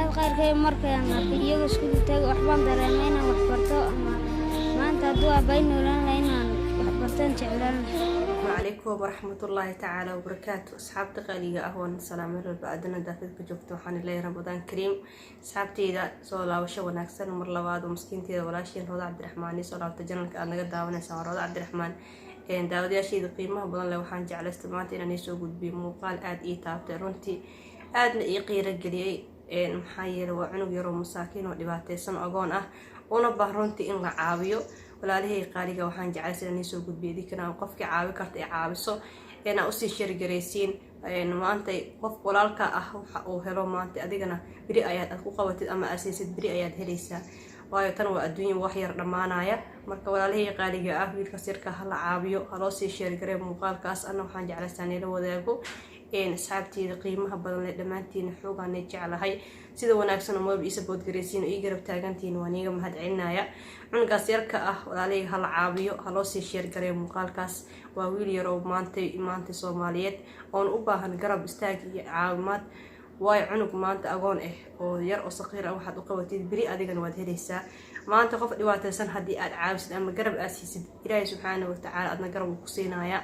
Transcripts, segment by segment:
أولاد غير مركي أنا في يوم سكول تاج أحبان درامين وحبرتو أما ما أنت دوا بين ولا لين وحبرتين تعلن. عليكم ورحمة الله تعالى وبركاته. أصحابتي غالية أهون السلام عليكم بعدنا دافد بجوكت وحن الله رمضان كريم. أصحابتي إذا صلاة وشو ونكسر مر لواد ومسكينتي ولا شيء هذا عبد الرحمن صلاة تجنن أنا قد داون سوار هذا عبد الرحمن إن داود يا شيء قيمة بدل لو حن جعل استماعتي أنا نسوق بمقال آد إيتاب ترونتي آد يقير الجلي إن محير وعنق يرو مساكين ودباتي سن أجون ونبه رونتي إن عابيو walaalihii qaaliga waxaan jeclay inaan soo gudbiyo dikana qofkii caawi karta ee caawiso inaan u sii shirgareysiin maanta qof walaalka ah waxa uu helo maanta adigana biri ayaad ku qabatid ama asaasid biri ayaad helaysaa waayo tan waa adduunyo wax yar dhamaanaya marka walaalihii qaaliga ah wiilka sirka hala caawiyo haloo sii shirgarey muuqaalkaas ana waxaan jeclay inaan wadaago asxaabteyda qiimaha badan leh dhamaantiin xoogaan jeclahay sida wanaagsan oo isa boodgareysiin oo garab taagantiin waan iga mahadcelinaya cunugaas yarka ah walaalay hal caawiyo haloo sii sheer garay muuqaalkaas waa wiil yar oo maanta Soomaaliyeed oo u baahan garab istaag iyo caawimaad way cunug maanta agoon oo yar oo saqiir ah waxaad u qabatid biri adigana waad helaysaa maanta qof dhibaataysan hadii aad caawisid ama garab aasisid Ilaahay subhanahu wa ta'ala adna garab ku siinaya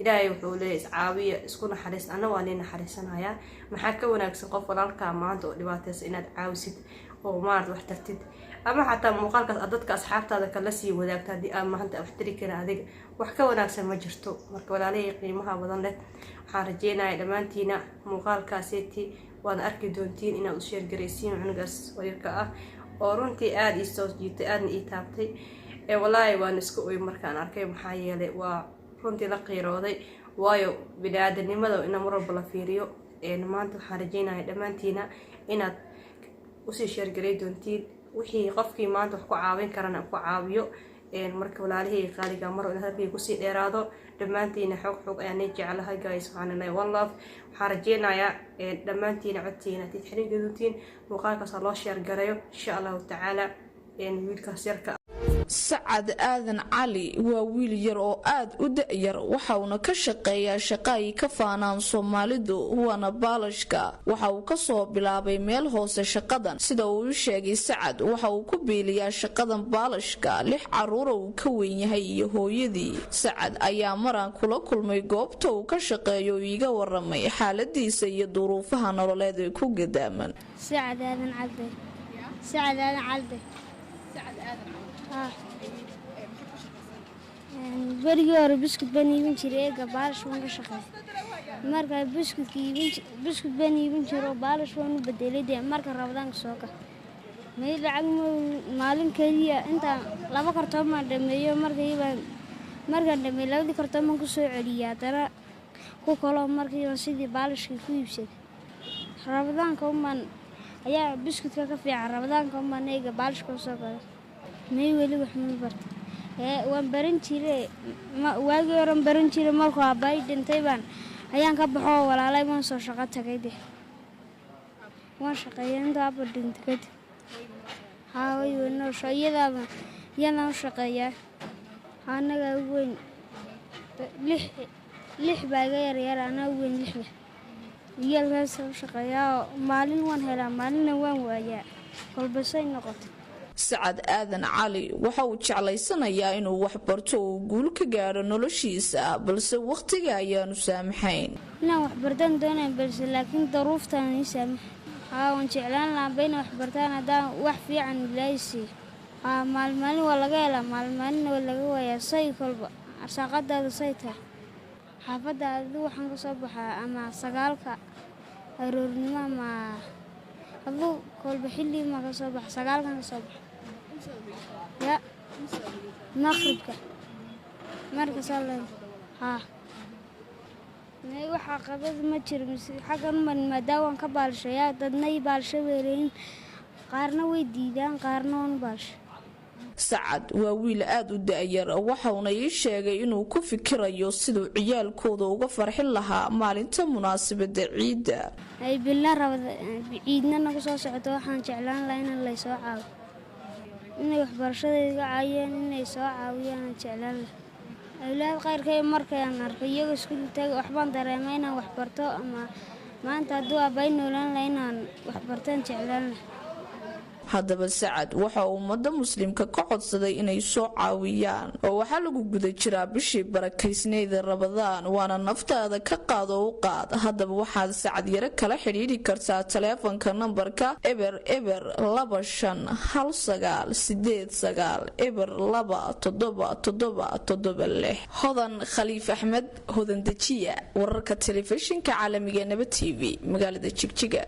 إلهي وحوله عاوية اسكون حريص أنا وانين حريصنا يا محاكا وناكس قف والالكا مانتو دباتس إناد عاوسيد أو مارد وحترتد أما حتى مقالك أدتك أصحاب هذا كلاسي وذاك تدي أما أنت أحتري كنا هذيك وحكا وناكس مجرتو مركب عليه قيمها بضنت حارجينا إلى مانتينا مقالك سيتي وأنا أركي دونتين إن أشير جريسين عنقص ويركا أورنتي آد يستوس جيت آد إيتابتي والله وانسكو مركان أركي محايلة و runtii la qiirooday waayo bini'aadanimada in mar walba la fiiriyo maanta waxaan rajeynayaa dhamaantiina inaad u sii sheergaray doontiin wixii qofkii maanta wax ku caawin karana ku caawiyo marka walaalihii qaaliga mar in halkii ku sii dheeraado dhamaantiina xog ayaan jecelahay guys subhanallahi wallah waxaan rajeynayaa dhamaantiina codtiina tixriin doontiin muuqaalkaas loo sheergarayo insha Allah ta'ala wiilkaas yarka سعد آذن علي وويل ير أو آد ودأير وحاونا كشقيا شقاي كفانان صوماليدو وانا بالشكا وحاو كسو بلابي ميل هوس شقادان سيدا ويشاقي سعد وحاو كبيليا شقادان بالشكا لح عرورو كوين يهي هويدي سعد ايا مران كل مي قوبتو كشقايو ييغا ورمي حالدي سي ظروفها نروليدي كو قداما سعد آذن علي سعد آذن علي سعد آذن علي بريء أو بسكوت بني بنشري قبالش وانا شقي مركا بسكوت بني بنشرو بالش وانا بديلي دي مركا رمضان سوكا ما يلعب مالين كريه انت لا فكرتهم ما دميو مركا يبا مركا دمي لا دي كرتهم ما كسو عليا ترى كو كلو مركا يبا سيدي بالش كو يبسد رمضان كمان ayaa biscuitka ka fiican Ramadaanka ma neega baalshka soo galo may wali wax ma barto waan baran jiray waagi hore baran jiray markuu aabay dhintay baan ayaan ka baxo walaalay waan soo shaqo tagay waan shaqeeyay aaba dhintay way wana yana shaqeeyaa anaga weyn lix baaga yar ana weyn lix يالغاس شقيا مالين وان هلا مالين وان وايا قلبسay noqoto سعد آذن علي waxa uu jeclaysanayaa inuu wax barto oo guul ka gaaro noloshiisa balse waqtiga ayaanu saamaxayn inaan wax bartaan doonay balse laakiin daruuftan ay saamax waan jeclaan lahaa bayna wax bartaan hadaan wax fiican leeysi maalin waa laga helaa maalin waa laga waayaa say kolba arsaaqadaada sayta xaafada waxaan ka soo baxaa ama sagaalka aroornimo ma adu kolba xilli ma ka soo bax sagaalkan ka soo bax ya maqribka marka salay waxa qabad ma jiro xagan ma daawan ka baalshaya dadnay baalsho weereen qaarna way diidaan qaarna on baalsho سعد وويل آد ودأير وحاونا يشاقي إنو كفكرايو سيدو عيالكودا uga farxin lahaa maalinta munaasabada ciida ay bilaa rabada ciidna naga soo socdo waxaan jeclaan lahaa in la soo caawiyo inay wax barashadayga caayeen inay soo caawiyaan jeclaan awlaad qayrkay markay aan arkay iyaga isku taag waxbaan dareemay inaan wax barto ama maanta hadduu aabbahay noolaan lahaa inaan waxbartaan jeclaan lahaa. haddaba sacad waxa uu ummadda muslimka ka codsaday inay soo caawiyaan oo waxaa lagu guda jiraa bishii barakaysnayda Ramadaan waana naftaada ka qaado u qaad. haddaba waxaad sacad yare kala xidhiidhi kartaa taleefanka nambarka eber 258989277776. hodan khaliif axmed hodan dejiya wararka telefishinka caalamiga Nabad TV magaalada Jigjiga.